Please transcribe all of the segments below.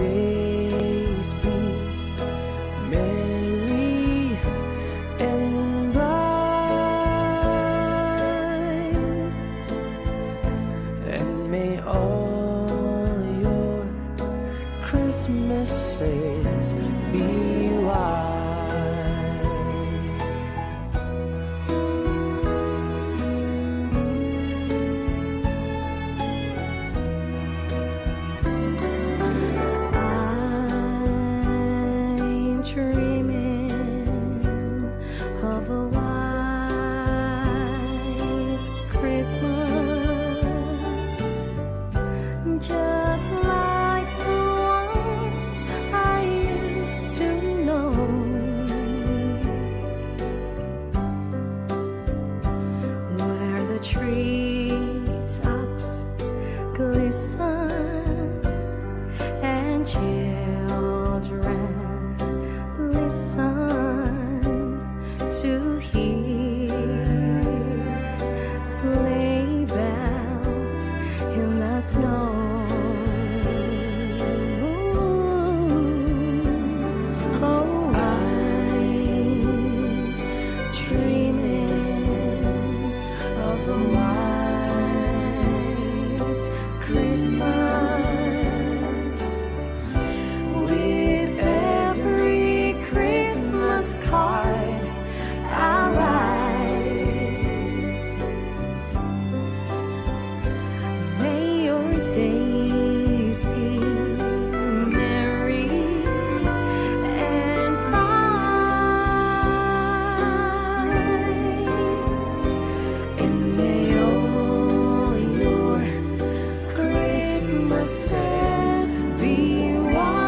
days be merry and bright, and may all your Christmases be white. I'm dreaming of a white Christmas, just like the ones I used to know, where the treetops glisten and children listen to hear sleigh bells in the snow. Oh, I'm dreaming of a white Christmas, with every Christmas card I write. May your days be merry and bright, and may all your Christmases be white.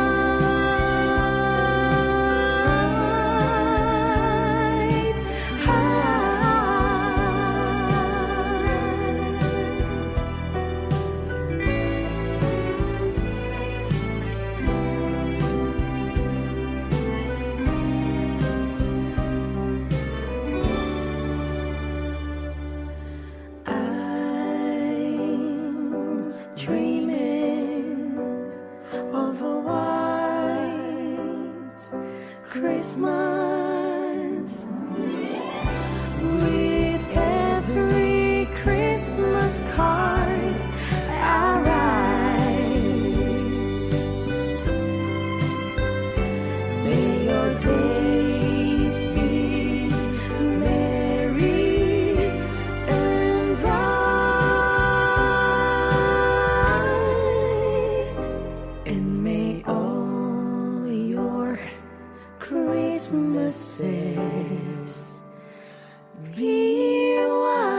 I'm dreaming of a white Christmas, with every Christmas card I write. May your days be merry and bright, and may all your Christmases be white.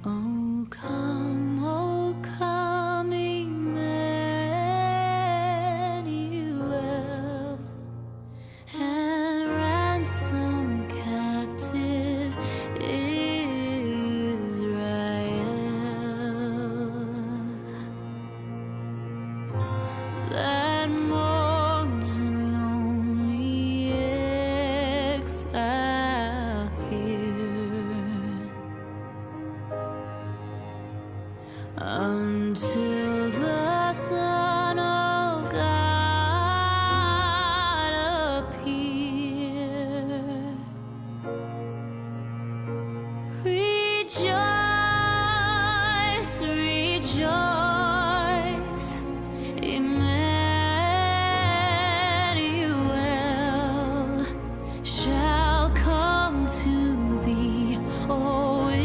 Oh come, Emmanuel, and ransom captive that mourns in lonely exile here, until the Son of God appear. Rejoice, rejoice, Emmanuel shall come to thee, O Israel.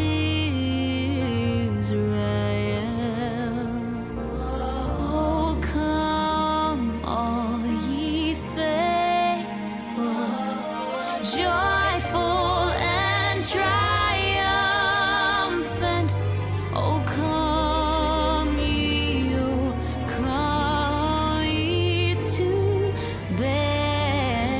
Oh, come, all ye faithful, joyful and triumphant. Oh, come ye to Bethlehem.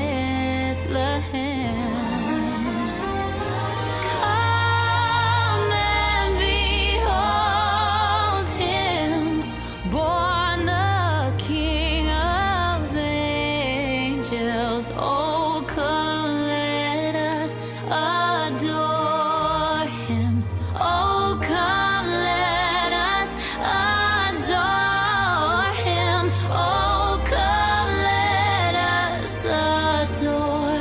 Come and behold him, born the King of angels. Oh, come, let us adore him. Oh, come, let us adore him. Oh, come, let us adore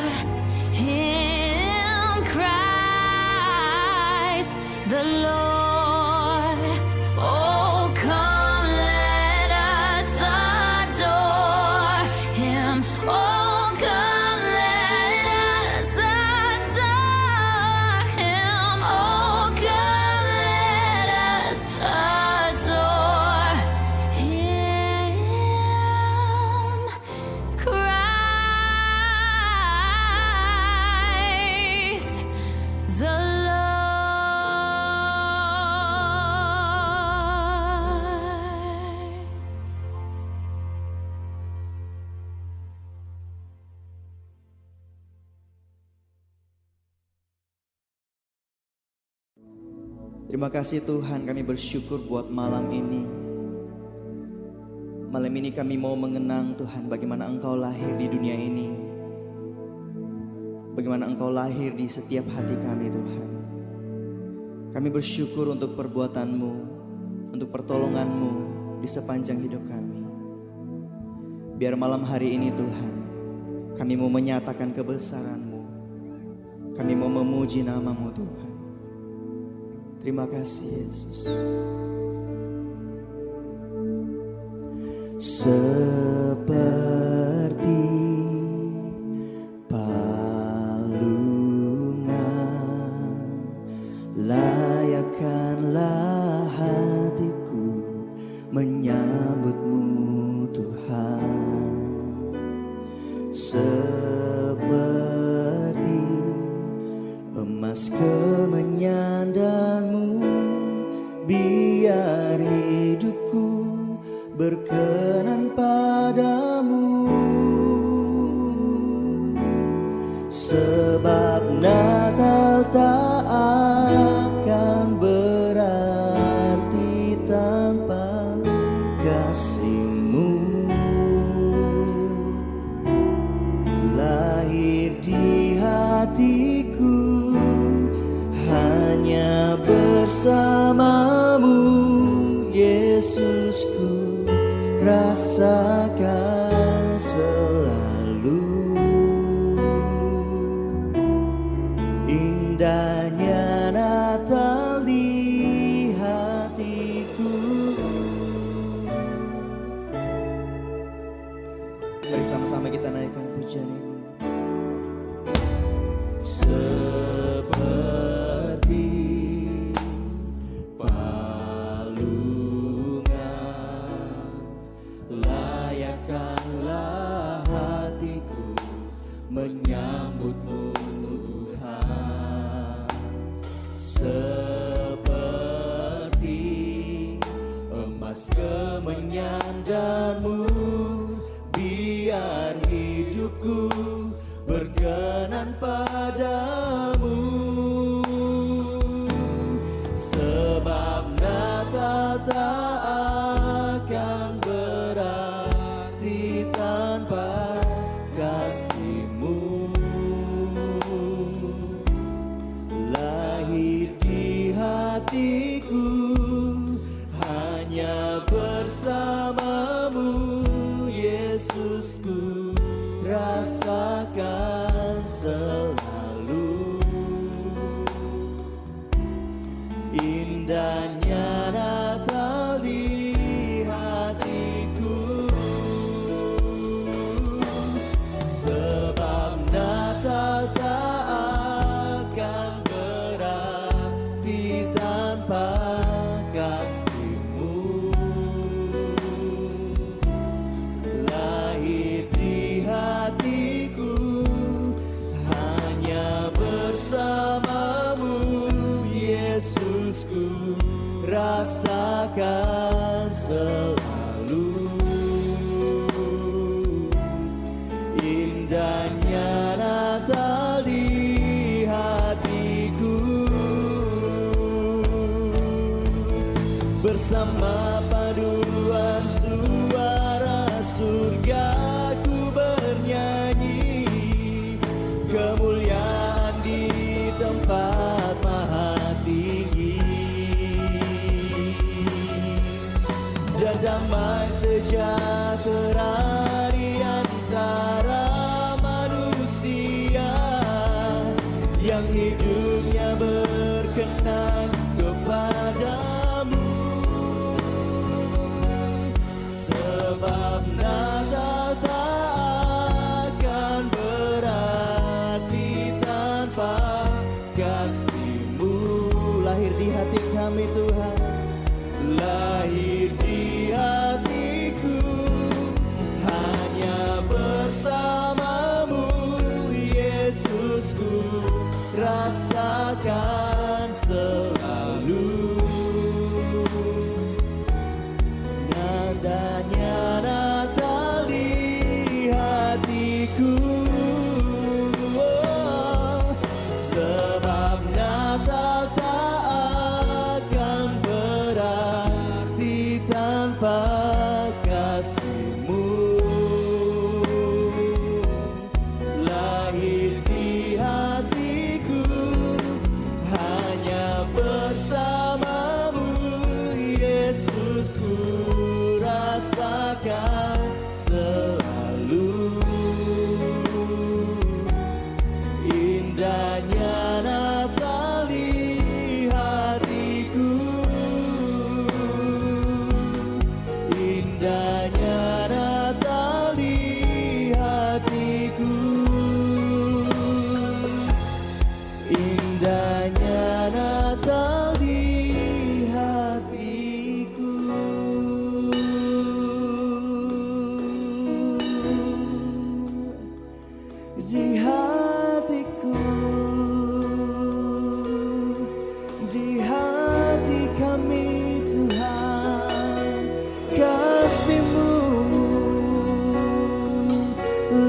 him, Christ the Lord. Oh, come, let us adore him. Oh, come, let us adore him. Oh, come, let us adore him, Christ the Lord. Terima kasih Tuhan, kami bersyukur buat malam ini. Malam ini kami mau mengenang Tuhan bagaimana Engkau lahir di dunia ini. Bagaimana Engkau lahir di setiap hati kami Tuhan. Kami bersyukur untuk perbuatan-Mu, untuk pertolongan-Mu di sepanjang hidup kami. Biar malam hari ini Tuhan, kami mau menyatakan kebesaran-Mu. Kami mau memuji nama-Mu Tuhan. Terima kasih Yesus. Seperti palungan layakkanlah hatiku menyambut-Mu Tuhan. Seperti emas kemenyan-Mu, biar hidupku berkenan padamu. Sebab Natal tak akan berarti tanpa kasih-Mu. Lahir di hatiku hanya bersama-Mu, Yesusku, rasakan selalu indahnya Natal di hatiku. Mari sama-sama kita naikkan pujian ini. Seperti palungan layakkanlah hatiku menyambut-Mu Tuhan. Seperti kemenyandarmu, biar hidupku berkenan padamu. Sebab Natal tak akan berarti tanpa kasih-Mu. Lahir di hatiku hanya bersamamu, Yesusku, rasakan selalu indahnya Natal di hatiku. Sebab Natal tak akan berarti tanpa kasih-Mu. Lahir di hatiku hanya bersamamu, Yesusku, rasakan selalu indahnya Natal di hatiku. Bersama paduan suara surga ku bernyanyi, kemuliaan di tempat maha tinggi, dan damai sejahtera di antara manusia yang hidupnya berkenan kepadamu. Sebab Natal tak akan berarti tanpa kasih-Mu. Lahir di hati kami Tuhan, lahir di hatiku hanya bersamamu, Yesusku, rasakan selalu nadanya Natal di hatiku. Sebab Natal tak akan berarti tanpa kasih-Mu. Lahir di hatiku hanya bersamamu, Yesusku, rasakan selalu indahnya Natal di hatiku. Indahnya Natal di hatiku. Indahnya Natal di hatiku. Di hatiku, di hati kami Tuhan, kasih-Mu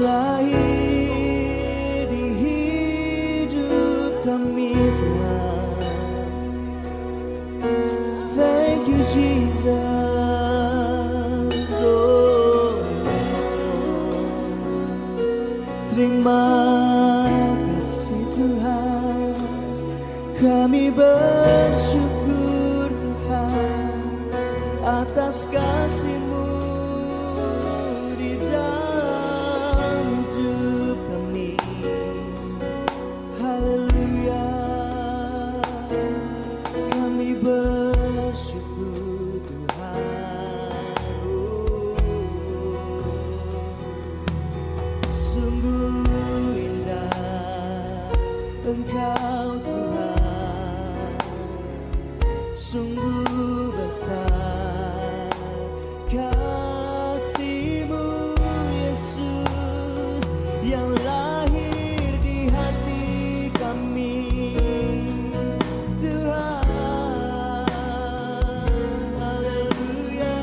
lahir di hidup kami Tuhan. Thank you Jesus. Terima kasih Tuhan, kami bersyukur Tuhan atas kasih-Mu di dalam hidup kami. Haleluya, kami bersyukur Tuhan. Sungguh indah Engkau Tuhan, sungguh besar kasih-Mu Yesus yang lahir di hati kami Tuhan. Haleluya.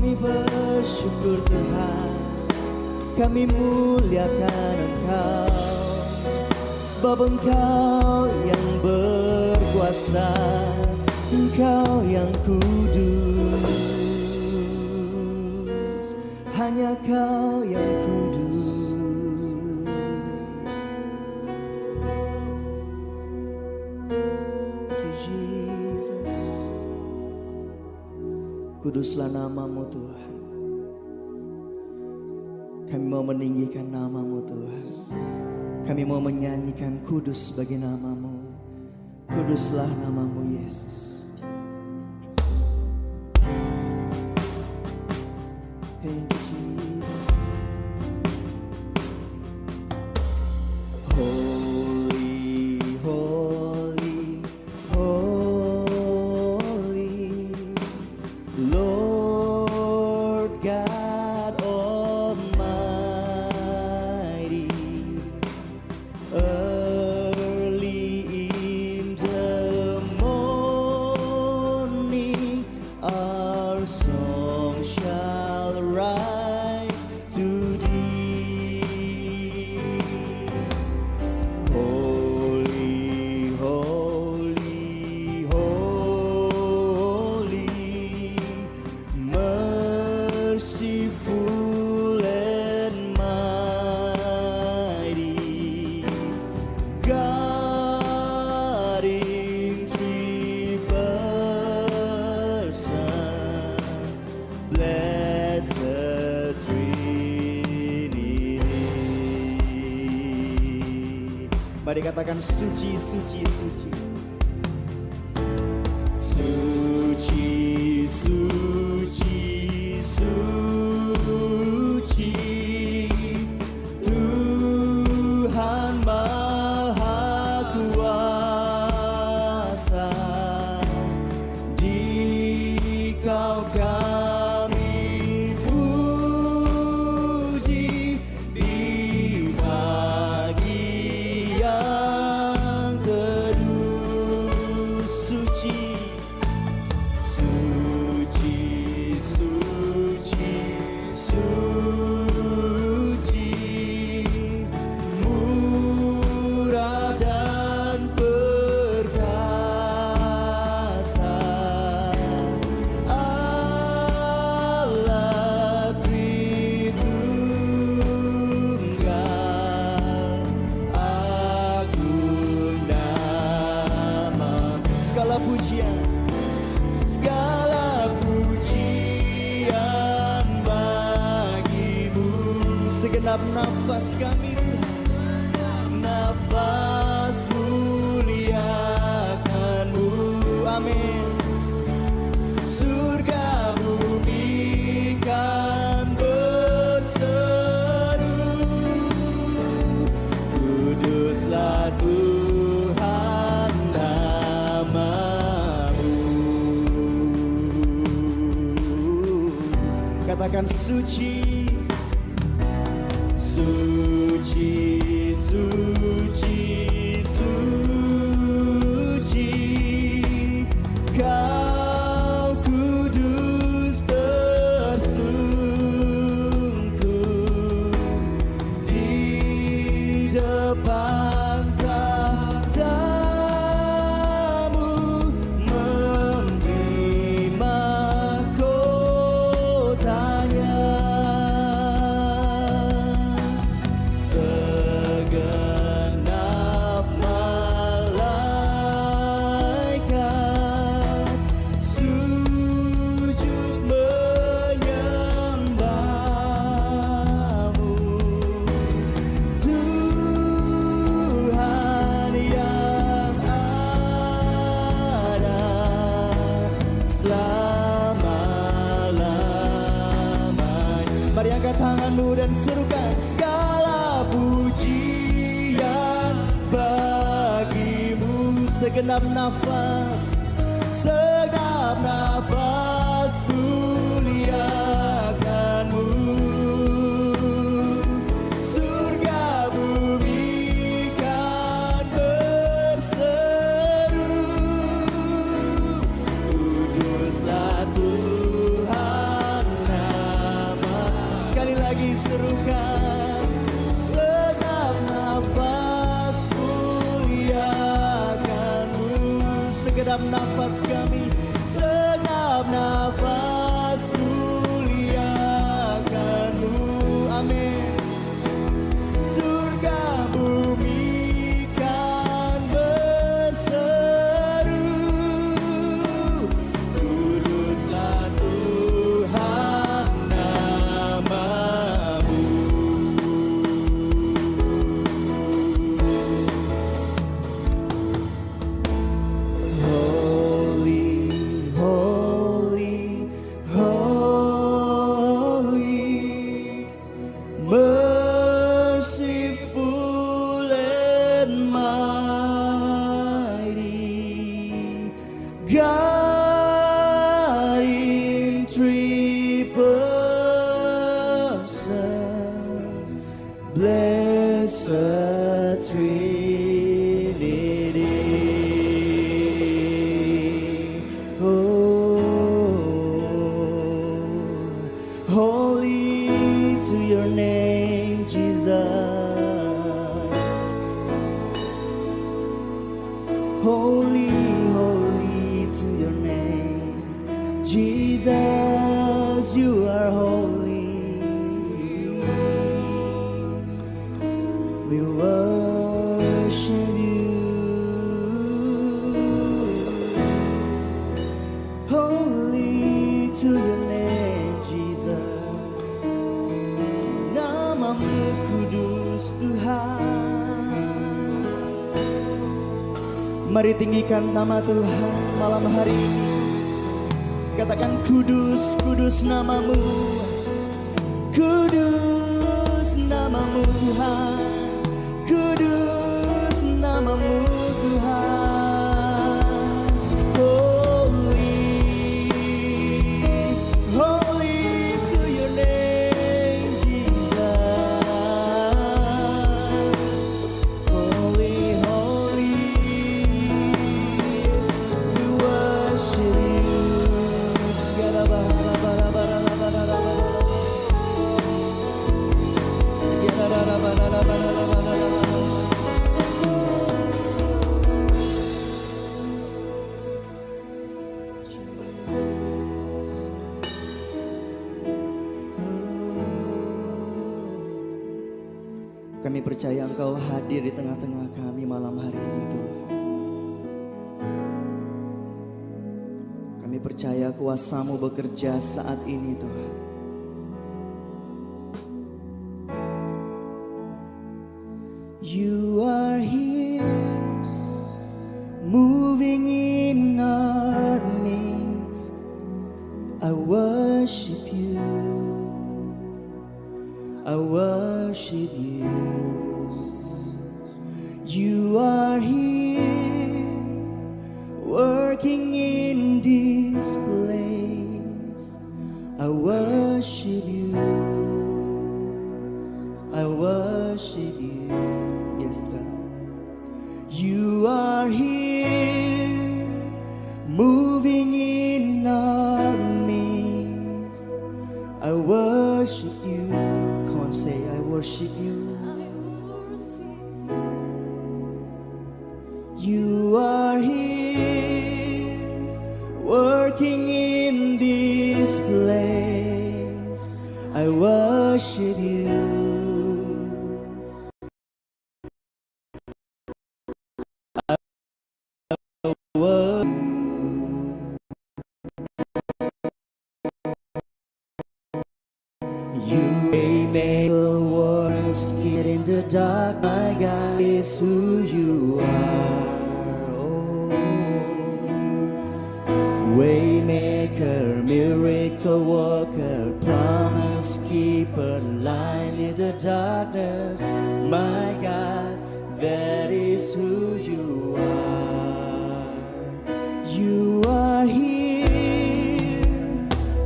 Kami bersyukur Tuhan, kami muliakan Engkau, sebab Engkau yang berkuasa, Engkau yang kudus, hanya Kau yang kudus. Thank you, Jesus. Kuduslah namamu Tuhan. Kami mau meninggikan namamu Tuhan. Kami mau menyanyikan kudus bagi namamu. Kuduslah namamu Yesus. Thank you Jesus. Holy, holy, holy, Lord God Almighty. Early in the morning, our song shall rise to Thee. Holy, holy, holy, merciful and mighty, God in three persons, blessed Trinity. Mari katakan suci, suci, suci. Suci, suci, suci, Tuhan Maha Kuasa. Di-Kau kami puji, di pagi yang teduh. Suci, suci, suci, suci, murah dan perkasa, Allah Tritunggal, agung nama-Mu. Segala pujian, segala pujian bagi-Mu. Segenap nafas kami, nafas muliakan-Mu. Amin. Surga bumi kan berseru, kuduslah Tuhan namamu. Katakan suci, suci, suci, suci, Kau kudus tersungkur di depan tahta-Mu, memberi mahkotanya. Segenap malaikat sujud menyembah-Mu. Tuhan yang ada selama-lamanya. Mari angkat tanganmu dan serukan, segala pujian bagi-Mu. Segenap nafas, segenap nafas muliakan-Mu. Surga bumi kan berseru, kuduslah Tuhan nafas kami, segenap nafas muliakan-Mu. Amin. Surga bumi kan berseru, kuduslah Tuhan nama-Mu. Holy, holy, holy, merciful and mighty, God in three persons, blessed Trinity. Holy to your name, Jesus. Holy, holy to your name, Jesus. You are holy. We worship you. Holy to your name, Jesus. Nama-Mu kudus Tuhan. Mari tinggikan nama Tuhan malam hari ini. Katakan kudus, kudus nama-Mu. Kudus nama-Mu Tuhan. Kudus nama-Mu Tuhan. Holy, holy to your name, Jesus. Holy, holy, we worship you. Kami percaya Engkau hadir di tengah-tengah kami malam hari ini, Tuhan. Kami percaya kuasa-Mu bekerja saat ini, Tuhan. You are here, moving in our midst. I worship you. I worship you. You are here, working in this place. I worship you. I worship you. Yes, God. You are here, moving in our midst. I worship you. Come on, say, I worship you. You are here, working in this place. I worship you. You may make the words get in the dark. My God is who you are. Waymaker, miracle worker, promise keeper, light in the darkness. My God, that is who you are. You are here,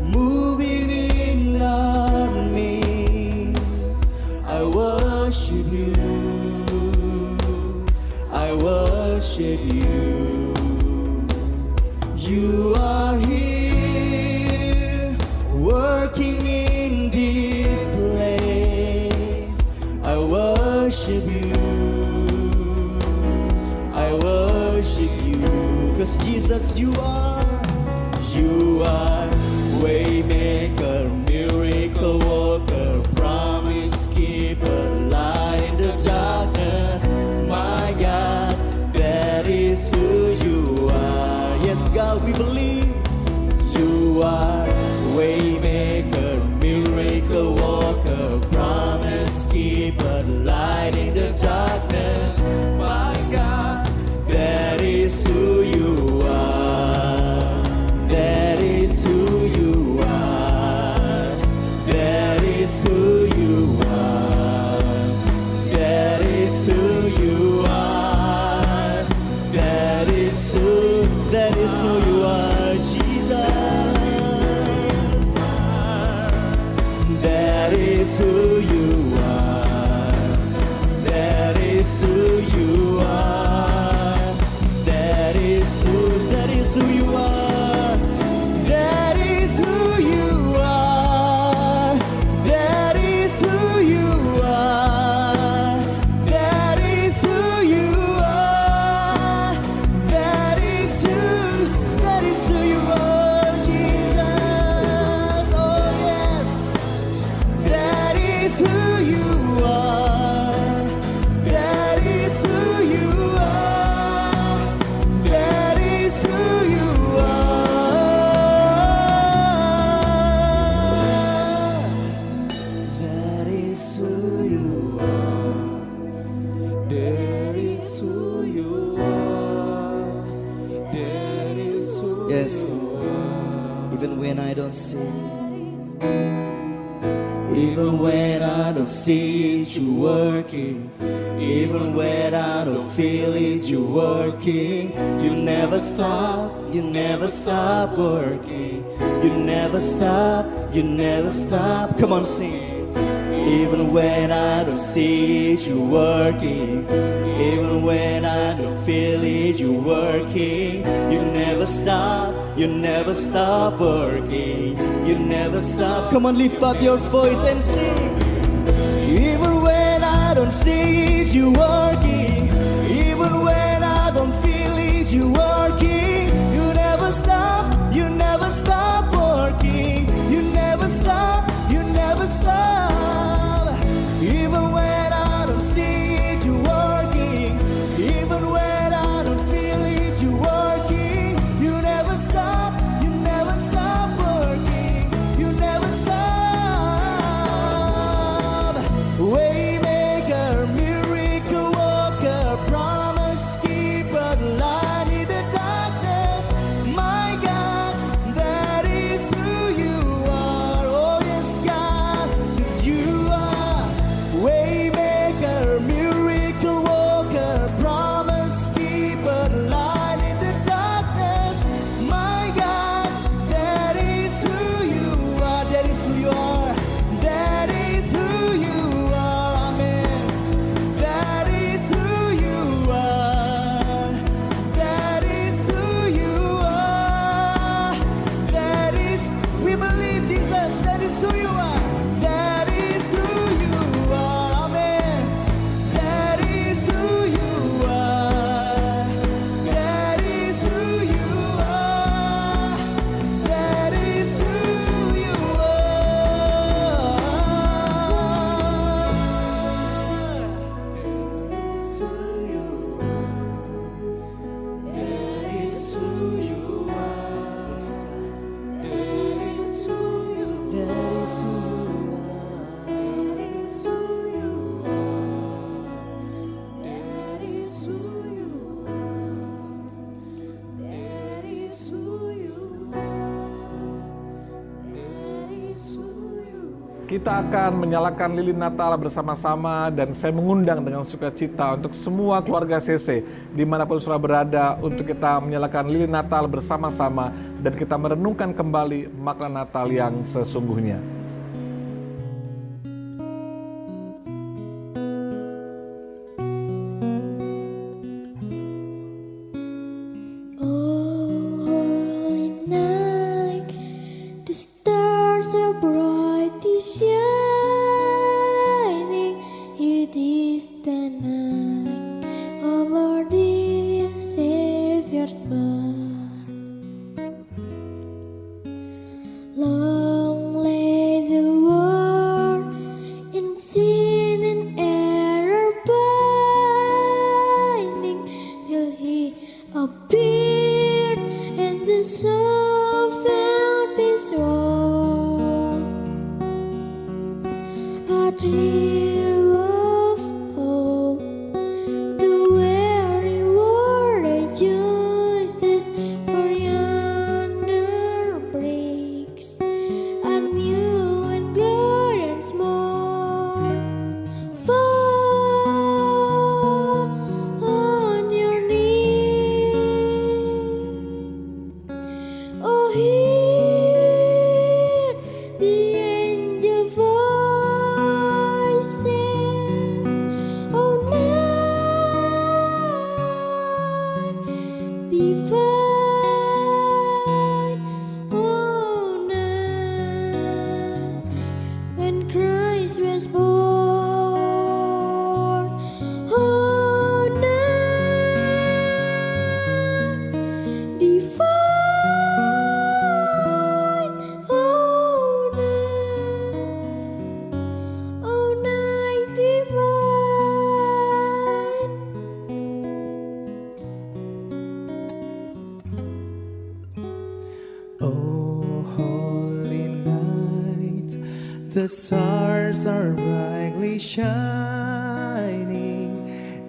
moving in our midst. I worship you. I worship you. You are here, working in this place. I worship you. I worship you. 'Cause Jesus Jesus, you are waymaker, miracle worker, promise keeper, light in the darkness. My God, that is who you are. Yes, God, we believe you are waymaker, miracle worker, promise keeper, light in the darkness. My God, that is who you are. That is who you are. That is who you are. That is who you are. That is who you are, Jesus. That is who you are. That is who you are. That is who you are. That is who you are. That is who you are. That is who you are. That is who you are, Jesus. Oh yes. That is who you are. That is who you are. That is who you are. That is who you are. That is who you are. That is who yes, you are. Even when I don't see, even when I don't see it, you working. Even when I don't feel it, you working. You never stop working. You never stop. Come on, sing it. Even when I don't see it, you working. Even when I don't feel it, you working. You never stop working. You never stop. Come on, lift up your voice and sing. Even when I don't see it, you working. Even when I don't feel it, you working. You never stop working. You never stop. Even when I don't see it, you working. Even when I don't feel it, you working. You never stop working. You never stop. Waymaker, miracle worker, promise keeper, light in the darkness. My God, that is who you are. Oh yes, God, 'cause you are waymaker, miracle worker, promise keeper, light in the darkness. My God, that is who you are. That is who you are. That is who you are. Amen. That is who you are. That is who you are. That is, we believe, Jesus, that is who you are. That is who you are. Amen. That is who you are. That is who you are. That is who you Kita akan menyalakan lilin Natal bersama-sama dan saya mengundang dengan sukacita untuk semua keluarga CC dimanapun saudara berada untuk kita menyalakan lilin Natal bersama-sama dan kita merenungkan kembali makna Natal yang sesungguhnya. Holy night, the stars are brightly shining. It is the night of our dear Savior's birth. so felt this war, a thrill of hope. The weary world rejoices, for yonder breaks a new and glorious morn. Fall on your knees, oh hear the angel voices, oh night divine, oh night when Christ was born, oh night divine, oh night divine. Oh, holy night, the stars are brightly shining.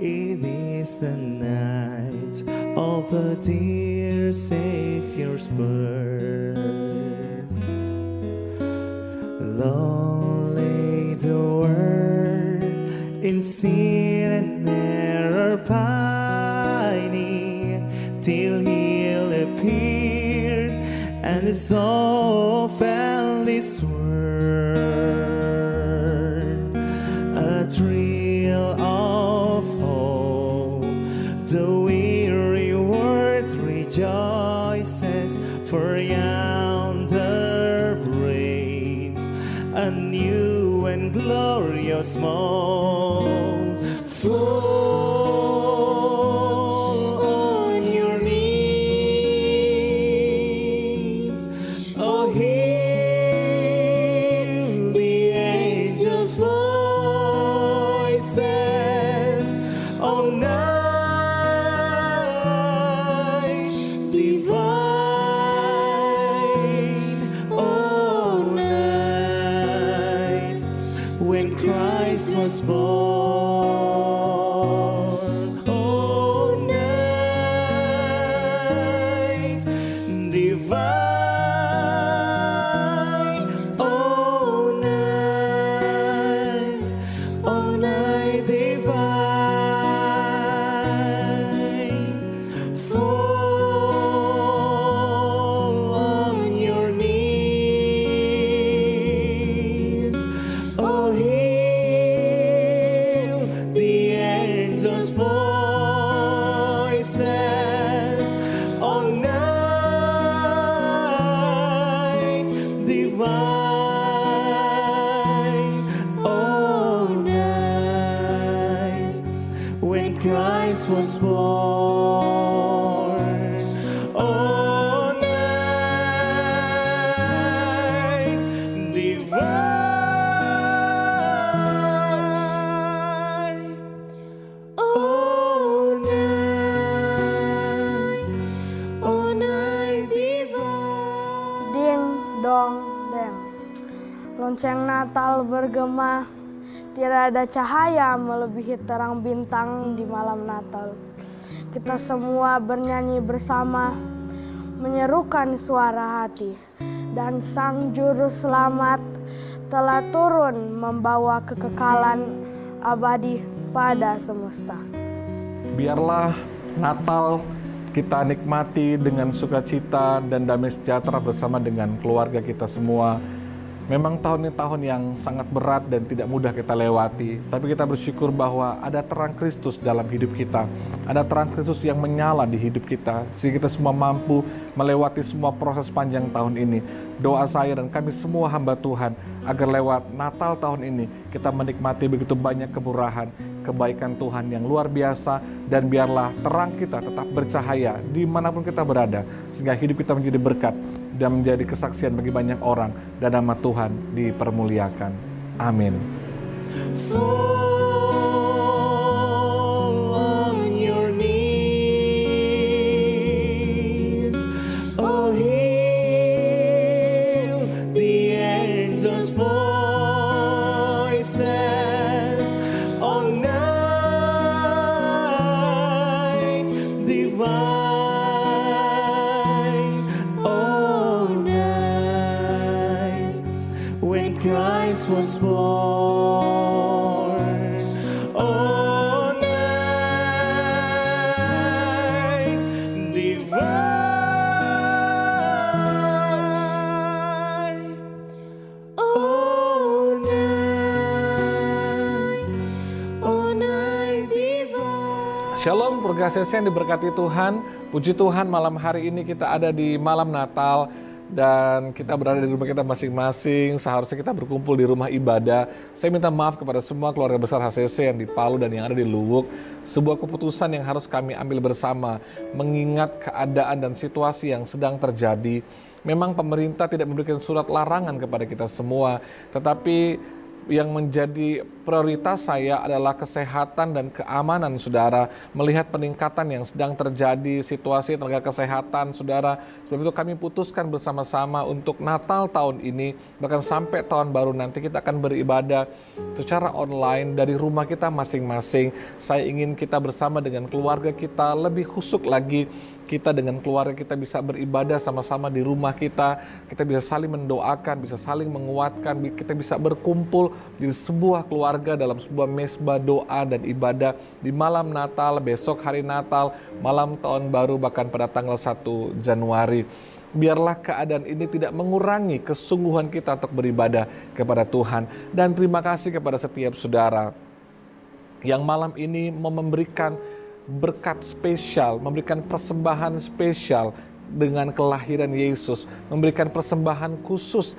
It is the night of the dear Savior's birth. Long lay the world in sin and error pining, till He appeared and His soul felt this word, a thrill of hope. The weary world rejoices, for yonder breaks a new and glorious morn. Fall on your knees, oh hear the angels' voices, oh night divine, oh night when Christ was born, oh night divine, oh night divine. Fall on your knees, oh hear the angels' voices, oh night divine, oh night when Christ was born, oh night divine, oh night divine. Ding dong deng. Lonceng Natal bergema, tidak ada cahaya melebihi terang bintang di malam Natal. Kita semua bernyanyi bersama, menyerukan suara hati, dan Sang Juru Selamat telah turun membawa kekekalan abadi pada semesta. Biarlah Natal kita nikmati dengan sukacita dan damai sejahtera bersama dengan keluarga kita semua. Memang tahun ini tahun yang sangat berat dan tidak mudah kita lewati, tapi kita bersyukur bahwa ada terang Kristus dalam hidup kita. Ada terang Kristus yang menyala di hidup kita, sehingga kita semua mampu melewati semua proses panjang tahun ini. Doa saya dan kami semua hamba Tuhan, agar lewat Natal tahun ini, kita menikmati begitu banyak kemurahan, kebaikan Tuhan yang luar biasa, dan biarlah terang kita tetap bercahaya dimanapun kita berada, sehingga hidup kita menjadi berkat dan menjadi kesaksian bagi banyak orang, dan nama Tuhan dipermuliakan. Amin. Fall on your knees, oh Christ was born. Oh, night divine. Oh, night divine. Shalom, keluarga CC yang diberkati Tuhan. Puji Tuhan, malam hari ini kita ada di malam Natal dan kita berada di rumah kita masing-masing. Seharusnya kita berkumpul di rumah ibadah. Saya minta maaf kepada semua keluarga besar HCC yang di Palu dan yang ada di Luwuk. Sebuah keputusan yang harus kami ambil bersama, mengingat keadaan dan situasi yang sedang terjadi. Memang pemerintah tidak memberikan surat larangan kepada kita semua, tetapi yang menjadi prioritas saya adalah kesehatan dan keamanan saudara. Melihat peningkatan yang sedang terjadi, situasi tenaga kesehatan saudara. Sebab itu kami putuskan bersama-sama untuk Natal tahun ini, bahkan sampai tahun baru nanti kita akan beribadah secara online dari rumah kita masing-masing. Saya ingin kita bersama dengan keluarga kita lebih khusyuk lagi. Kita dengan keluarga kita bisa beribadah sama-sama di rumah kita bisa saling mendoakan, bisa saling menguatkan, kita bisa berkumpul di sebuah keluarga dalam sebuah mesbah doa dan ibadah di malam Natal, besok hari Natal, malam tahun baru, bahkan pada tanggal 1 Januari. Biarlah keadaan ini tidak mengurangi kesungguhan kita untuk beribadah kepada Tuhan. Dan terima kasih kepada setiap saudara yang malam ini mau memberikan berkat spesial, memberikan persembahan spesial dengan kelahiran Yesus, memberikan persembahan khusus,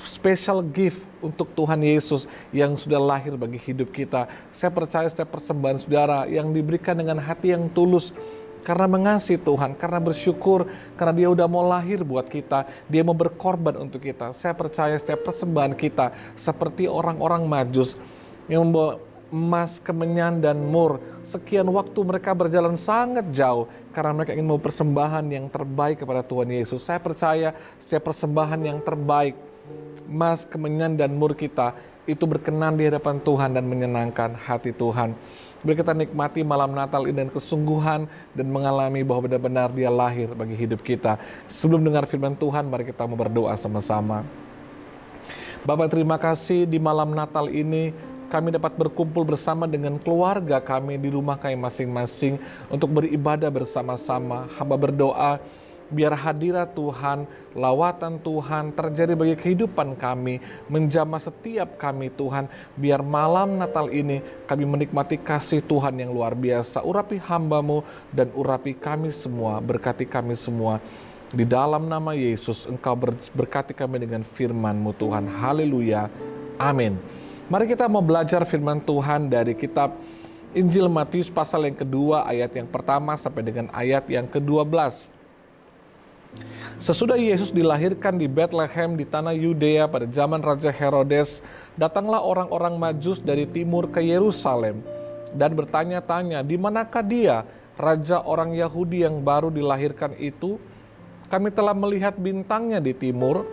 special gift untuk Tuhan Yesus yang sudah lahir bagi hidup kita. Saya percaya setiap persembahan saudara yang diberikan dengan hati yang tulus, karena mengasihi Tuhan, karena bersyukur, karena Dia udah mau lahir buat kita, Dia mau berkorban untuk kita. Saya percaya setiap persembahan kita seperti orang-orang Majus yang membawa emas, kemenyan, dan mur. Sekian waktu mereka berjalan sangat jauh karena mereka ingin mau persembahan yang terbaik kepada Tuhan Yesus. Saya percaya setiap persembahan yang terbaik, emas, kemenyan, dan mur kita, itu berkenan di hadapan Tuhan dan menyenangkan hati Tuhan. Biar kita nikmati malam Natal ini dan kesungguhan dan mengalami bahwa benar-benar Dia lahir bagi hidup kita. Sebelum dengar firman Tuhan, mari kita mau berdoa sama-sama. Bapak, terima kasih di malam Natal ini kami dapat berkumpul bersama dengan keluarga kami di rumah kami masing-masing untuk beribadah bersama-sama. Hamba berdoa biar hadirat Tuhan, lawatan Tuhan terjadi bagi kehidupan kami, menjamah setiap kami Tuhan. Biar malam Natal ini kami menikmati kasih Tuhan yang luar biasa. Urapi hamba-Mu dan urapi kami semua, berkati kami semua. Di dalam nama Yesus Engkau berkati kami dengan firman-Mu Tuhan. Haleluya. Amin. Mari kita mau belajar firman Tuhan dari kitab Injil Matius pasal yang kedua, ayat yang pertama sampai dengan ayat yang ke-12. Sesudah Yesus dilahirkan di Bethlehem di tanah Yudea pada zaman Raja Herodes, datanglah orang-orang Majus dari timur ke Yerusalem dan bertanya-tanya, di manakah Dia, Raja orang Yahudi yang baru dilahirkan itu? Kami telah melihat bintangnya di timur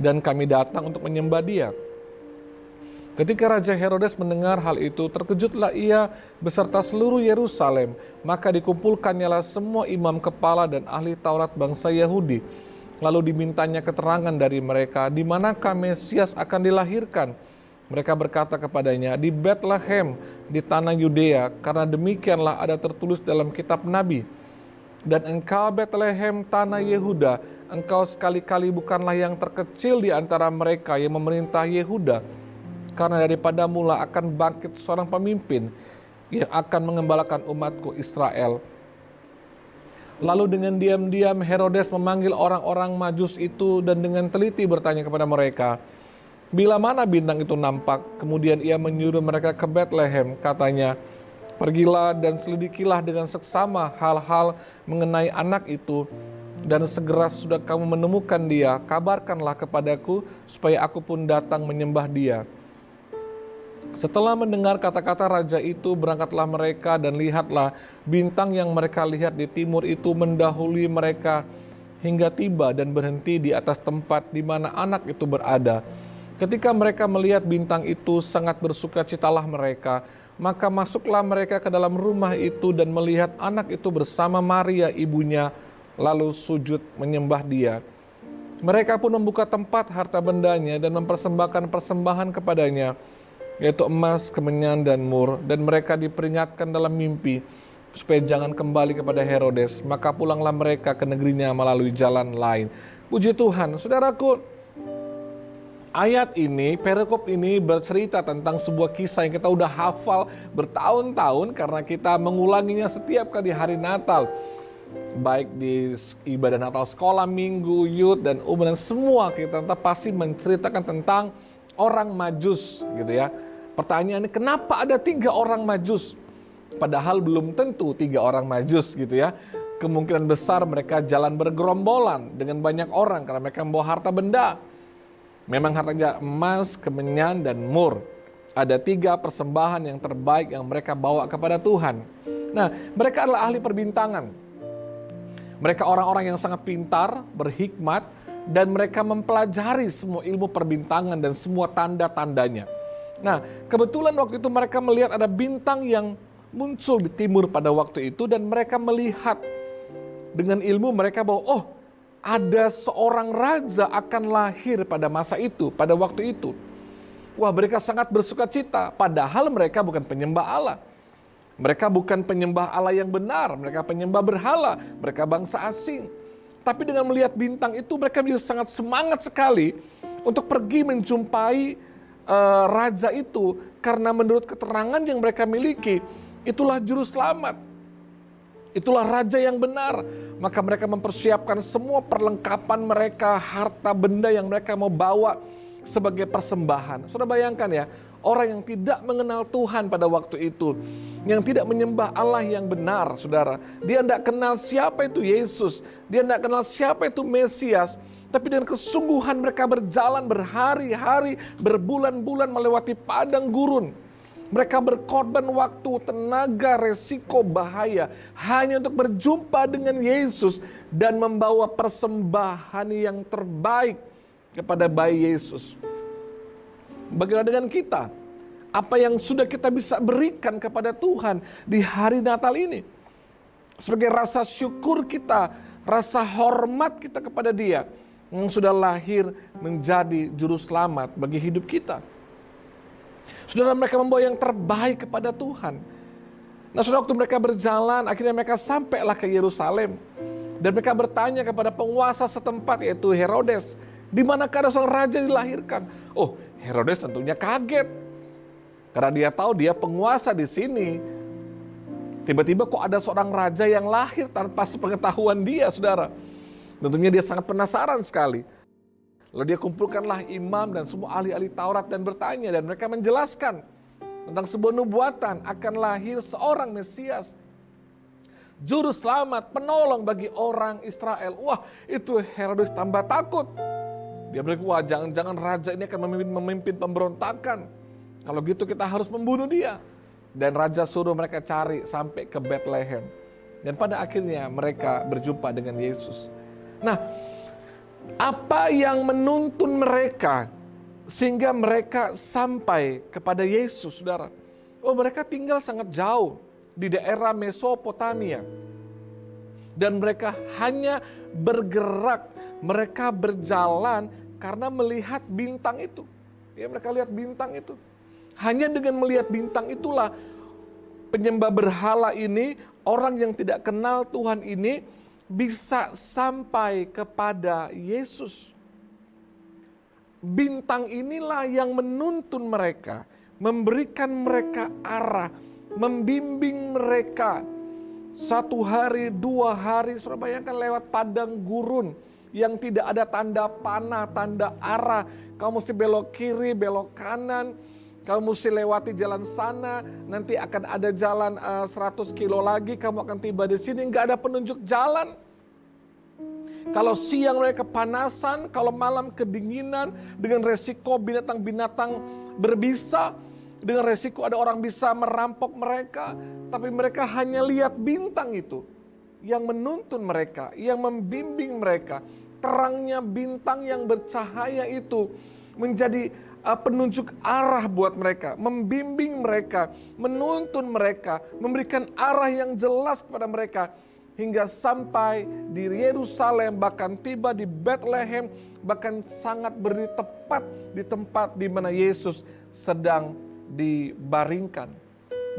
dan kami datang untuk menyembah Dia. Ketika Raja Herodes mendengar hal itu, terkejutlah ia beserta seluruh Yerusalem. Maka dikumpulkannyalah semua imam kepala dan ahli Taurat bangsa Yahudi. Lalu dimintanya keterangan dari mereka, di manakah Mesias akan dilahirkan. Mereka berkata kepadanya, di Bethlehem, di tanah Yudea, karena demikianlah ada tertulis dalam kitab Nabi. Dan engkau Bethlehem, tanah Yehuda, engkau sekali-kali bukanlah yang terkecil di antara mereka yang memerintah Yehuda. Karena daripada mula akan bangkit seorang pemimpin yang akan mengembalakan umatku Israel. Lalu dengan diam-diam Herodes memanggil orang-orang Majus itu dan dengan teliti bertanya kepada mereka, bila mana bintang itu nampak? Kemudian ia menyuruh mereka ke Bethlehem, katanya, pergilah dan selidikilah dengan seksama hal-hal mengenai anak itu, dan segera sudah kamu menemukan Dia, kabarkanlah kepadaku supaya aku pun datang menyembah Dia. Setelah mendengar kata-kata raja itu, berangkatlah mereka dan lihatlah bintang yang mereka lihat di timur itu mendahului mereka hingga tiba dan berhenti di atas tempat di mana anak itu berada. Ketika mereka melihat bintang itu, sangat bersukacitalah mereka. Maka masuklah mereka ke dalam rumah itu dan melihat anak itu bersama Maria ibunya, lalu sujud menyembah Dia. Mereka pun membuka tempat harta bendanya dan mempersembahkan persembahan kepadanya, yaitu emas, kemenyan, dan mur. Dan mereka diperingatkan dalam mimpi supaya jangan kembali kepada Herodes. Maka pulanglah mereka ke negerinya melalui jalan lain. Puji Tuhan, saudaraku, ayat ini, perikop ini bercerita tentang sebuah kisah yang kita udah hafal bertahun-tahun karena kita mengulanginya setiap kali hari Natal. Baik di ibadah Natal sekolah, minggu, youth, dan dan semua kita pasti menceritakan tentang orang Majus gitu ya. Pertanyaannya, kenapa ada 3 orang Majus? Padahal belum tentu 3 orang Majus gitu ya. Kemungkinan besar mereka jalan bergerombolan dengan banyak orang karena mereka membawa harta benda. Memang hartanya emas, kemenyan, dan mur. Ada 3 persembahan yang terbaik yang mereka bawa kepada Tuhan. Nah, mereka adalah ahli perbintangan. Mereka orang-orang yang sangat pintar, berhikmat, dan mereka mempelajari semua ilmu perbintangan dan semua tanda-tandanya. Nah, kebetulan waktu itu mereka melihat ada bintang yang muncul di timur pada waktu itu, dan mereka melihat dengan ilmu mereka bahwa, oh, ada seorang raja akan lahir pada masa itu, pada waktu itu. Wah, mereka sangat bersuka cita, padahal mereka bukan penyembah Allah. Mereka bukan penyembah Allah yang benar, mereka penyembah berhala, mereka bangsa asing. Tapi dengan melihat bintang itu, mereka menjadi sangat semangat sekali untuk pergi menjumpai raja itu, karena menurut keterangan yang mereka miliki, itulah juru selamat. Itulah raja yang benar. Maka mereka mempersiapkan semua perlengkapan mereka, harta benda yang mereka mau bawa sebagai persembahan. Saudara bayangkan ya, orang yang tidak mengenal Tuhan pada waktu itu, yang tidak menyembah Allah yang benar, saudara. Dia tidak kenal siapa itu Yesus, dia tidak kenal siapa itu Mesias. Tapi dengan kesungguhan mereka berjalan berhari-hari, berbulan-bulan melewati padang gurun. Mereka berkorban waktu, tenaga, resiko, bahaya hanya untuk berjumpa dengan Yesus dan membawa persembahan yang terbaik kepada bayi Yesus. Bagaimana dengan kita? Apa yang sudah kita bisa berikan kepada Tuhan di hari Natal ini? Sebagai rasa syukur kita, rasa hormat kita kepada Dia yang sudah lahir menjadi juru selamat bagi hidup kita. Saudara, mereka membawa yang terbaik kepada Tuhan. Nah, saudara, waktu mereka berjalan, akhirnya mereka sampailah ke Yerusalem. Dan mereka bertanya kepada penguasa setempat, yaitu Herodes, di manakah ada seorang raja dilahirkan? Oh, Herodes tentunya kaget. Karena dia tahu dia penguasa di sini. Tiba-tiba kok ada seorang raja yang lahir tanpa sepengetahuan dia, saudara. Tentunya dia sangat penasaran sekali. Lalu dia kumpulkanlah imam dan semua ahli-ahli Taurat dan bertanya, dan mereka menjelaskan tentang sebuah nubuatan akan lahir seorang Mesias, juru selamat, penolong bagi orang Israel. Wah, itu Herodes tambah takut. Dia berkata, wah, jangan-jangan raja ini akan memimpin pemberontakan. Kalau gitu kita harus membunuh dia. Dan raja suruh mereka cari sampai ke Bethlehem. Dan pada akhirnya mereka berjumpa dengan Yesus. Nah, apa yang menuntun mereka sehingga mereka sampai kepada Yesus, saudara? Oh, mereka tinggal sangat jauh di daerah Mesopotamia. Dan mereka hanya bergerak, mereka berjalan karena melihat bintang itu. Ya, mereka lihat bintang itu. Hanya dengan melihat bintang itulah penyembah berhala ini, orang yang tidak kenal Tuhan ini, bisa sampai kepada Yesus. Bintang inilah yang menuntun mereka, memberikan mereka arah, membimbing mereka. 1 hari, 2 hari, saudara bayangkan lewat padang gurun yang tidak ada tanda panah, tanda arah. Kamu mesti belok kiri, belok kanan. Kamu mesti lewati jalan sana, nanti akan ada jalan 100 kilo lagi, kamu akan tiba di sini, nggak ada penunjuk jalan. Kalau siang mereka kepanasan, kalau malam kedinginan, dengan resiko binatang-binatang berbisa, dengan resiko ada orang bisa merampok mereka, tapi mereka hanya lihat bintang itu yang menuntun mereka, yang membimbing mereka. Terangnya bintang yang bercahaya itu menjadi penunjuk arah buat mereka, membimbing mereka, menuntun mereka, memberikan arah yang jelas kepada mereka. hingga sampai di Yerusalem, bahkan tiba di Bethlehem, bahkan sangat berdiri tepat di tempat di mana Yesus sedang dibaringkan.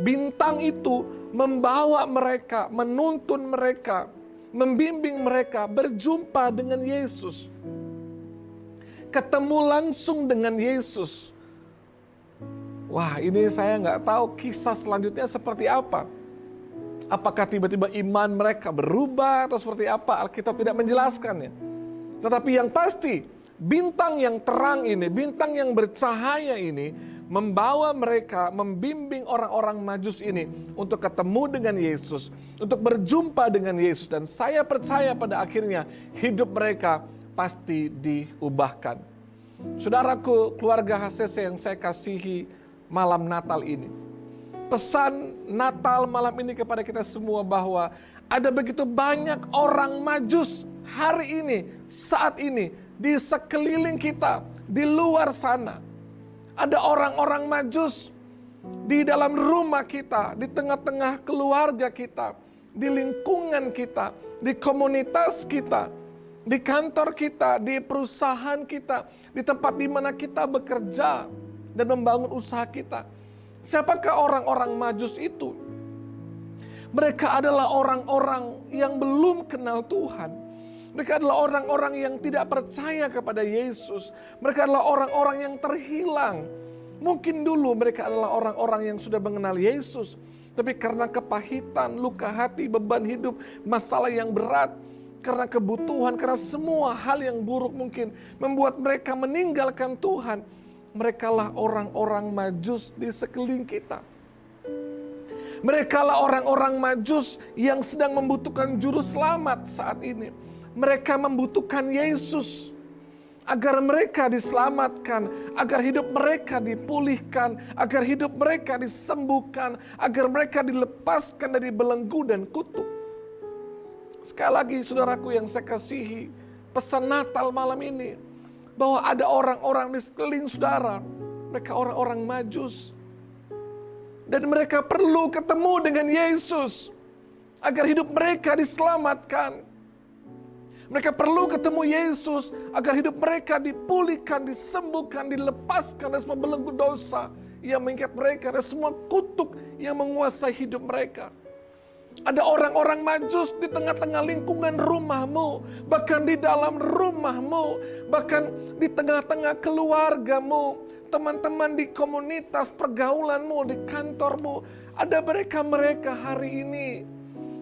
Bintang itu membawa mereka, menuntun mereka, membimbing mereka berjumpa dengan Yesus. Ketemu langsung dengan Yesus. Wah, ini saya nggak tahu kisah selanjutnya seperti apa. Apakah tiba-tiba iman mereka berubah atau seperti apa? Alkitab tidak menjelaskannya. Tetapi yang pasti, bintang yang terang ini, bintang yang bercahaya ini, membawa mereka, membimbing orang-orang Majus ini untuk ketemu dengan Yesus, untuk berjumpa dengan Yesus. Dan saya percaya pada akhirnya hidup mereka pasti diubahkan. Saudaraku, keluarga HCC yang saya kasihi malam Natal ini, pesan Natal malam ini kepada kita semua bahwa ada begitu banyak orang Majus hari ini, saat ini, di sekeliling kita, di luar sana. Ada orang-orang Majus di dalam rumah kita, di tengah-tengah keluarga kita, di lingkungan kita, di komunitas kita, di kantor kita, di perusahaan kita, di tempat di mana kita bekerja dan membangun usaha kita. Siapakah orang-orang Majus itu? Mereka adalah orang-orang yang belum kenal Tuhan. Mereka adalah orang-orang yang tidak percaya kepada Yesus. Mereka adalah orang-orang yang terhilang. Mungkin dulu mereka adalah orang-orang yang sudah mengenal Yesus. Tapi karena kepahitan, luka hati, beban hidup, masalah yang berat, karena kebutuhan, karena semua hal yang buruk mungkin membuat mereka meninggalkan Tuhan. Merekalah orang-orang Majus di sekeliling kita. Merekalah orang-orang Majus yang sedang membutuhkan juru selamat saat ini. Mereka membutuhkan Yesus agar mereka diselamatkan, agar hidup mereka dipulihkan, agar hidup mereka disembuhkan, agar mereka dilepaskan dari belenggu dan kutuk. Sekali lagi saudaraku yang saya kasihi, pesan Natal malam ini, bahwa ada orang-orang di sekeliling saudara, mereka orang-orang Majus. Dan mereka perlu ketemu dengan Yesus, agar hidup mereka diselamatkan. Mereka perlu ketemu Yesus, agar hidup mereka dipulihkan, disembuhkan, dilepaskan dari semua belenggu dosa yang mengikat mereka, dari semua kutuk yang menguasai hidup mereka. Ada orang-orang Majus di tengah-tengah lingkungan rumahmu, bahkan di dalam rumahmu, bahkan di tengah-tengah keluargamu, teman-teman di komunitas pergaulanmu, di kantormu. Ada mereka hari ini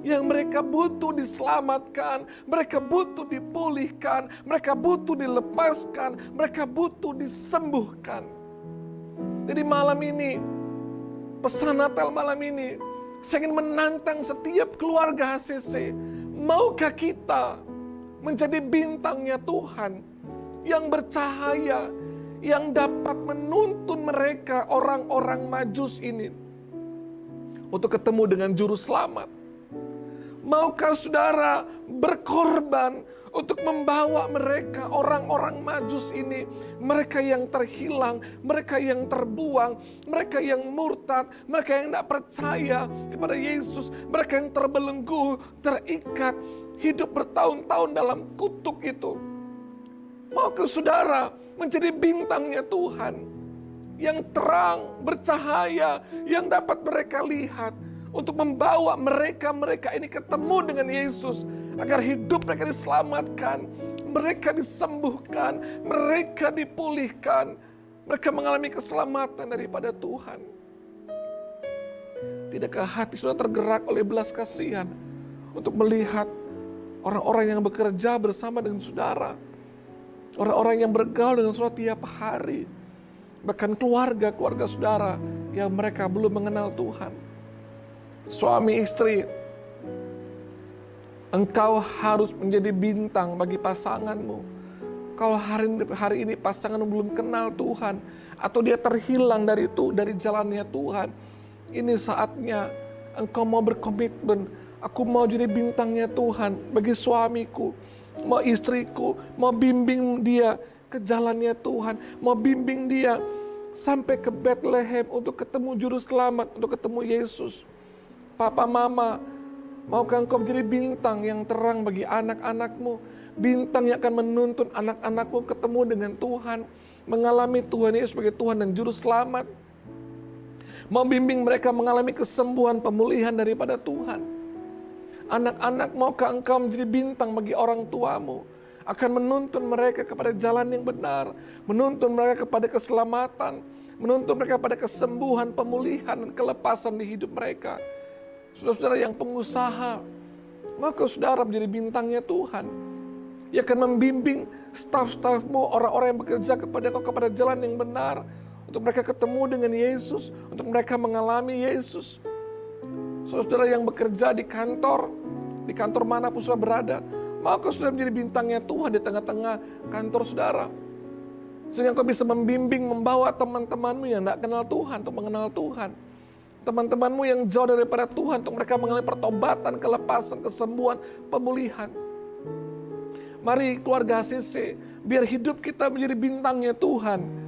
yang mereka butuh diselamatkan, mereka butuh dipulihkan, mereka butuh dilepaskan, mereka butuh disembuhkan. Jadi malam ini, pesan Natal malam ini, saya ingin menantang setiap keluarga HCC. Maukah kita menjadi bintangnya Tuhan yang bercahaya, yang dapat menuntun mereka orang-orang Majus ini untuk ketemu dengan juru selamat? Maukah saudara berkorban untuk membawa mereka, orang-orang Majus ini, mereka yang terhilang, mereka yang terbuang, mereka yang murtad, mereka yang tidak percaya kepada Yesus, mereka yang terbelenggu, terikat, hidup bertahun-tahun dalam kutuk itu. Maukah saudara menjadi bintangnya Tuhan yang terang, bercahaya, yang dapat mereka lihat, untuk membawa mereka ini ketemu dengan Yesus, agar hidup mereka diselamatkan, mereka disembuhkan, mereka dipulihkan, mereka mengalami keselamatan daripada Tuhan. Tidakkah hati sudah tergerak oleh belas kasihan untuk melihat orang-orang yang bekerja bersama dengan saudara, orang-orang yang bergaul dengan saudara tiap hari, bahkan keluarga saudara yang mereka belum mengenal Tuhan? Suami istri, engkau harus menjadi bintang bagi pasanganmu. Kalau hari ini pasanganmu belum kenal Tuhan, atau dia terhilang dari jalannya Tuhan, ini saatnya engkau mau berkomitmen. Aku mau jadi bintangnya Tuhan bagi suamiku, mau istriku, mau bimbing dia ke jalannya Tuhan, mau bimbing dia sampai ke Bethlehem untuk ketemu juru selamat, untuk ketemu Yesus. Papa mama, Maukah Engkau menjadi bintang yang terang bagi anak-anak-Mu, bintang yang akan menuntun anak-anak-Mu ketemu dengan Tuhan, mengalami Tuhan Yesus sebagai Tuhan dan Juru Selamat. Membimbing mereka mengalami kesembuhan, pemulihan daripada Tuhan. Anak-anak, maukah Engkau menjadi bintang bagi orang tuamu, akan menuntun mereka kepada jalan yang benar, menuntun mereka kepada keselamatan, menuntun mereka pada kesembuhan, pemulihan, dan kelepasan di hidup mereka. Saudara-saudara yang pengusaha, maka saudara menjadi bintangnya Tuhan. Ia akan membimbing staf-stafmu, orang-orang yang bekerja kepada kau kepada jalan yang benar, untuk mereka ketemu dengan Yesus, untuk mereka mengalami Yesus. Saudara yang bekerja di kantor manapun saudara berada, maka saudara menjadi bintangnya Tuhan di tengah-tengah kantor saudara. Sehingga kau bisa membimbing, membawa teman-temanmu yang tidak kenal Tuhan untuk mengenal Tuhan. Teman-temanmu yang jauh daripada Tuhan untuk mereka mengalami pertobatan, kelepasan, kesembuhan, pemulihan. Mari keluarga HCC, biar hidup kita menjadi bintangnya Tuhan.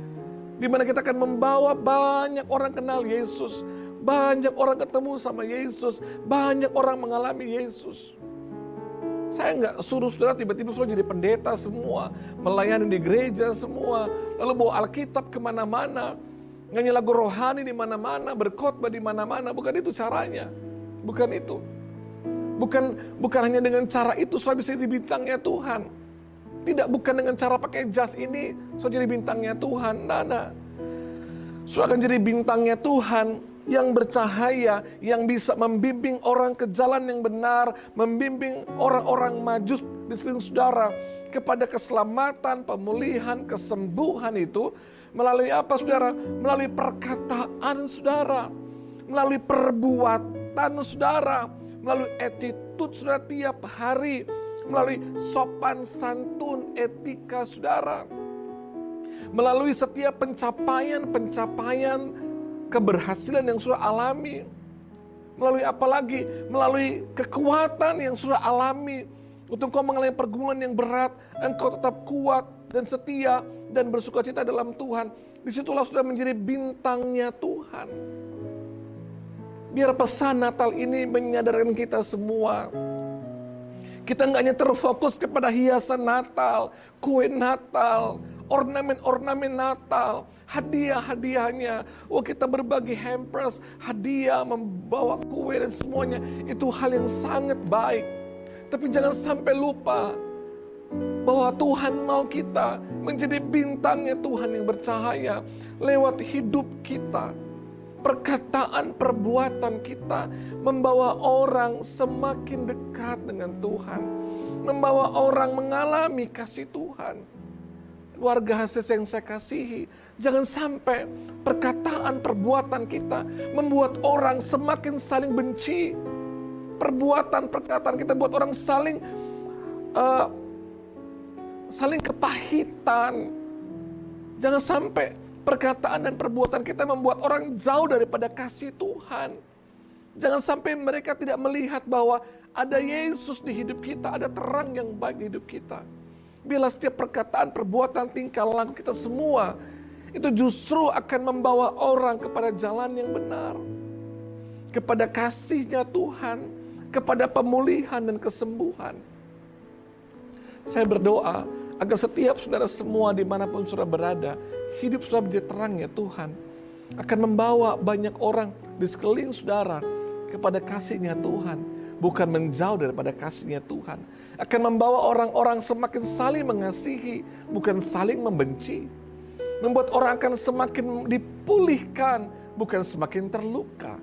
Di mana kita akan membawa banyak orang kenal Yesus, banyak orang ketemu sama Yesus, banyak orang mengalami Yesus. Saya nggak suruh saudara tiba-tiba saudara jadi pendeta semua, melayani di gereja semua, lalu bawa Alkitab kemana-mana, nyanyi lagu rohani di mana-mana, berkhotbah di mana-mana. Bukan itu caranya, bukan itu. Bukan hanya dengan cara itu saudara bisa jadi bintangnya Tuhan. Tidak, bukan dengan cara pakai jas ini saudara jadi bintangnya Tuhan. Nah. Saudara akan jadi bintangnya Tuhan yang bercahaya, yang bisa membimbing orang ke jalan yang benar, membimbing orang-orang majus di sekeliling saudara kepada keselamatan, pemulihan, kesembuhan itu melalui apa saudara? Melalui perkataan saudara, melalui perbuatan saudara, melalui attitude saudara tiap hari, melalui sopan santun etika saudara, melalui setiap pencapaian keberhasilan yang saudara alami, melalui apa lagi? Melalui kekuatan yang saudara alami untuk kau mengalami pergumulan yang berat, engkau tetap kuat dan setia dan bersukacita dalam Tuhan. Disitulah saudara menjadi bintangnya Tuhan. Biar pesan Natal ini menyadarkan kita semua. Kita nggak hanya terfokus kepada hiasan Natal, kue Natal, ornamen-ornamen Natal, hadiah-hadiahnya. Kita berbagi hampers, hadiah, membawa kue dan semuanya. Itu hal yang sangat baik. Tapi jangan sampai lupa bahwa Tuhan mau kita menjadi bintangnya Tuhan yang bercahaya lewat hidup kita. Perkataan, perbuatan kita membawa orang semakin dekat dengan Tuhan, membawa orang mengalami kasih Tuhan. Keluarga HCC yang saya kasihi, jangan sampai perkataan, perbuatan kita membuat orang semakin saling benci. Perbuatan, perkataan kita buat orang saling kepahitan. Jangan sampai perkataan dan perbuatan kita membuat orang jauh daripada kasih Tuhan. Jangan sampai mereka tidak melihat bahwa ada Yesus di hidup kita, ada terang yang baik di hidup kita. Biarlah setiap perkataan, perbuatan, tingkah laku kita semua itu justru akan membawa orang kepada jalan yang benar, kepada kasih-Nya Tuhan, kepada pemulihan dan kesembuhan. Saya berdoa agar setiap saudara semua dimanapun saudara berada, hidup saudara menjadi terangnya Tuhan, akan membawa banyak orang di sekeliling saudara kepada kasih-Nya Tuhan, bukan menjauh daripada kasih-Nya Tuhan. Akan membawa orang-orang semakin saling mengasihi, bukan saling membenci. Membuat orang akan semakin dipulihkan, bukan semakin terluka.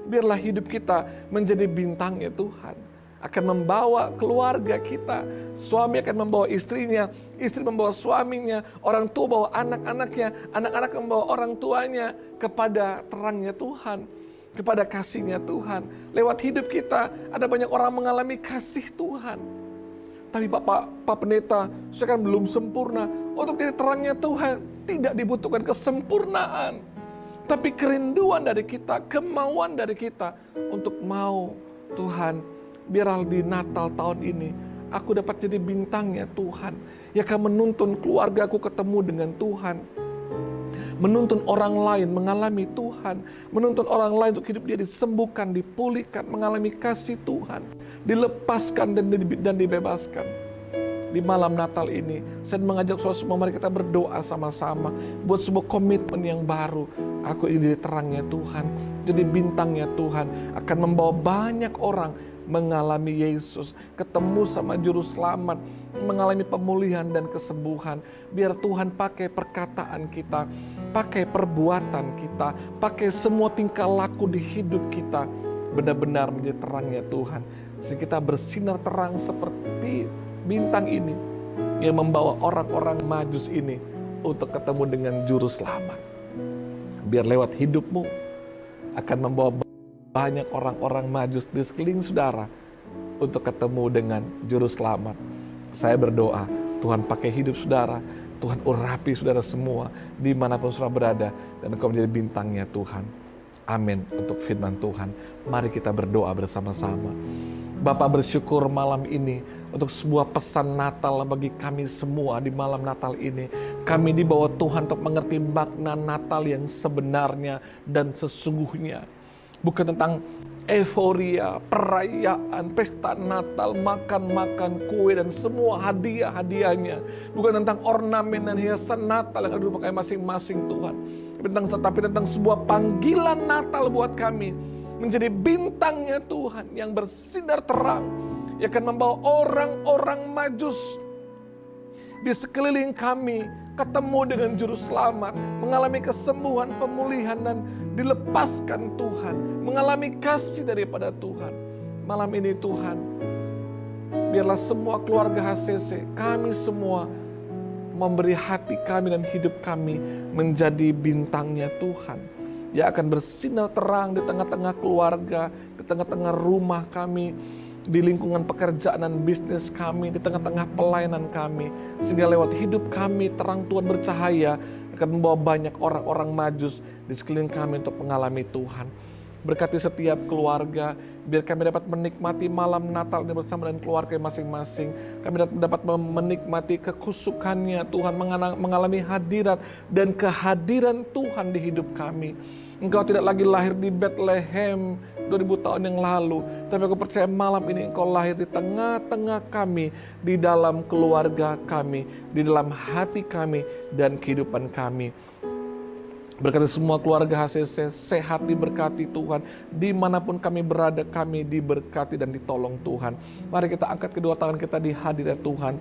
Biarlah hidup kita menjadi bintangnya Tuhan. Akan membawa keluarga kita. Suami akan membawa istrinya, istri membawa suaminya, orang tua bawa anak-anaknya, anak-anak membawa orang tuanya kepada terangnya Tuhan, kepada kasih-Nya Tuhan. Lewat hidup kita ada banyak orang mengalami kasih Tuhan. Tapi Pak Pendeta, saya kan belum sempurna. Untuk jadi terangnya Tuhan tidak dibutuhkan kesempurnaan, tapi kerinduan dari kita, kemauan dari kita untuk mau Tuhan, biarlah di Natal tahun ini aku dapat jadi bintangnya Tuhan yang akan menuntun keluargaku ketemu dengan Tuhan, menuntun orang lain mengalami Tuhan, menuntun orang lain untuk hidup dia disembuhkan, dipulihkan, mengalami kasih Tuhan, dilepaskan dan dibebaskan. Di malam Natal ini, saya mengajak saudara semua, mari kita berdoa sama-sama buat sebuah komitmen yang baru. Aku ingin jadi terangnya Tuhan, jadi bintangnya Tuhan, akan membawa banyak orang mengalami Yesus, ketemu sama Juru Selamat, mengalami pemulihan dan kesembuhan. Biar Tuhan pakai perkataan kita, pakai perbuatan kita, pakai semua tingkah laku di hidup kita, benar-benar menjadi terangnya Tuhan. Sehingga kita bersinar terang seperti bintang ini yang membawa orang-orang Majus ini untuk ketemu dengan Juru Selamat. Biar lewat hidupmu akan membawa banyak orang-orang Majus di sekeliling saudara untuk ketemu dengan Juru Selamat. Saya berdoa, Tuhan pakai hidup saudara, Tuhan urapi saudara semua dimanapun saudara berada, dan engkau menjadi bintangnya Tuhan. Amin. Untuk firman Tuhan, mari kita berdoa bersama-sama. Bapa, bersyukur malam ini untuk sebuah pesan Natal bagi kami semua di malam Natal ini. Kami dibawa Tuhan untuk mengerti makna Natal yang sebenarnya dan sesungguhnya. Bukan tentang euforia, perayaan, pesta Natal, makan-makan kue dan semua hadiah-hadiahnya. Bukan tentang ornamen dan hiasan Natal yang ada dipakai masing-masing Tuhan. Tetapi tentang sebuah panggilan Natal buat kami menjadi bintangnya Tuhan yang bersinar terang, yang akan membawa orang-orang Majus di sekeliling kami ketemu dengan Juru Selamat, mengalami kesembuhan, pemulihan, dan dilepaskan Tuhan, mengalami kasih daripada Tuhan. Malam ini Tuhan, biarlah semua keluarga HCC, kami semua memberi hati kami dan hidup kami menjadi bintangnya Tuhan, yang akan bersinar terang di tengah-tengah keluarga, di tengah-tengah rumah kami, di lingkungan pekerjaan dan bisnis kami, di tengah-tengah pelayanan kami. Sehingga lewat hidup kami, terang Tuhan bercahaya akan membawa banyak orang-orang Majus di sekeliling kami untuk mengalami Tuhan. Berkati setiap keluarga, biar kami dapat menikmati malam Natal ini bersama dengan keluarga masing-masing. Kami dapat menikmati kekusukannya Tuhan, mengalami hadirat dan kehadiran Tuhan di hidup kami. Engkau tidak lagi lahir di Bethlehem 2000 tahun yang lalu, tapi aku percaya malam ini Engkau lahir di tengah-tengah kami, di dalam keluarga kami, di dalam hati kami dan kehidupan kami. Berkati semua keluarga HCC sehat, diberkati Tuhan. Dimanapun kami berada, kami diberkati dan ditolong Tuhan. Mari kita angkat kedua tangan kita di hadirat Tuhan.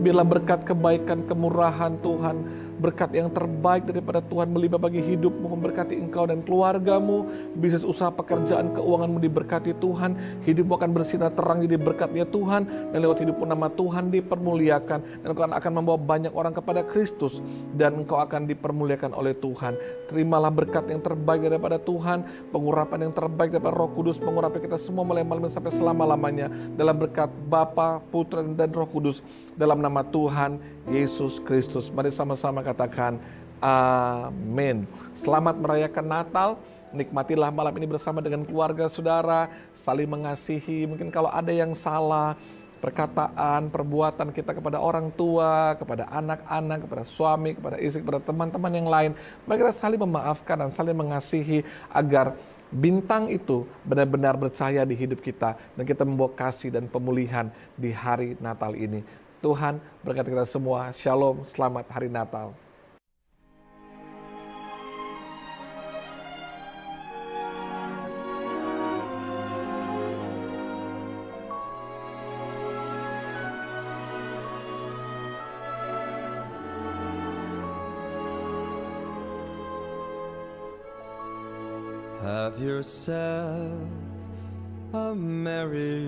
Biarlah berkat kebaikan, kemurahan Tuhan, berkat yang terbaik daripada Tuhan melimpah bagi hidupmu, memberkati engkau dan keluargamu, bisnis usaha pekerjaan keuanganmu diberkati Tuhan, hidupmu akan bersinar terang jadi berkatnya Tuhan, dan lewat hidupmu nama Tuhan dipermuliakan, dan engkau akan membawa banyak orang kepada Kristus, dan engkau akan dipermuliakan oleh Tuhan. Terimalah berkat yang terbaik daripada Tuhan, pengurapan yang terbaik daripada Roh Kudus, mengurapi kita semua mulai malam ini sampai selama-lamanya, dalam berkat Bapa, Putra, dan Roh Kudus, dalam nama Tuhan Yesus Kristus. Mari sama-sama katakan amin. Selamat merayakan Natal. Nikmatilah malam ini bersama dengan keluarga saudara, saling mengasihi. Mungkin kalau ada yang salah, perkataan, perbuatan kita kepada orang tua, kepada anak-anak, kepada suami, kepada istri, kepada teman-teman yang lain, mari kita saling memaafkan dan saling mengasihi agar bintang itu benar-benar bercahaya di hidup kita dan kita membawa kasih dan pemulihan di hari Natal ini. Tuhan berkati kita semua. Shalom, selamat hari Natal. Have yourself a merry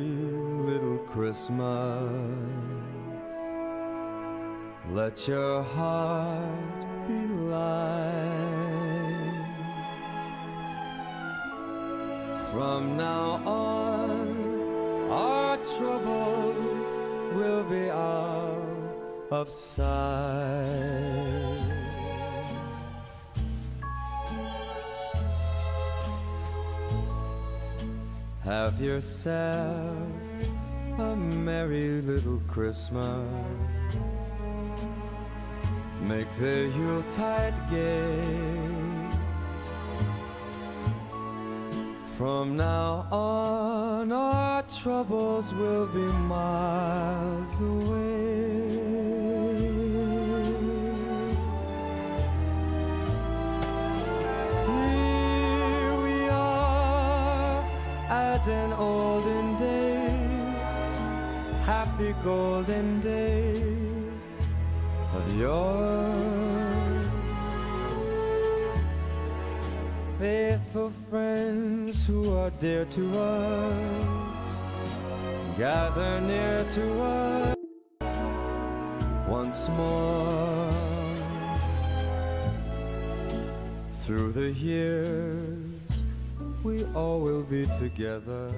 little Christmas. Let your heart be light. From now on, our troubles will be out of sight. Have yourself a merry little Christmas. make the Yuletide gay. From now on, our troubles will be miles away. Here we are, as in olden days, happy golden days of yore. Faithful friends who are dear to us, gather near to us once more. Through the years, we all will be together.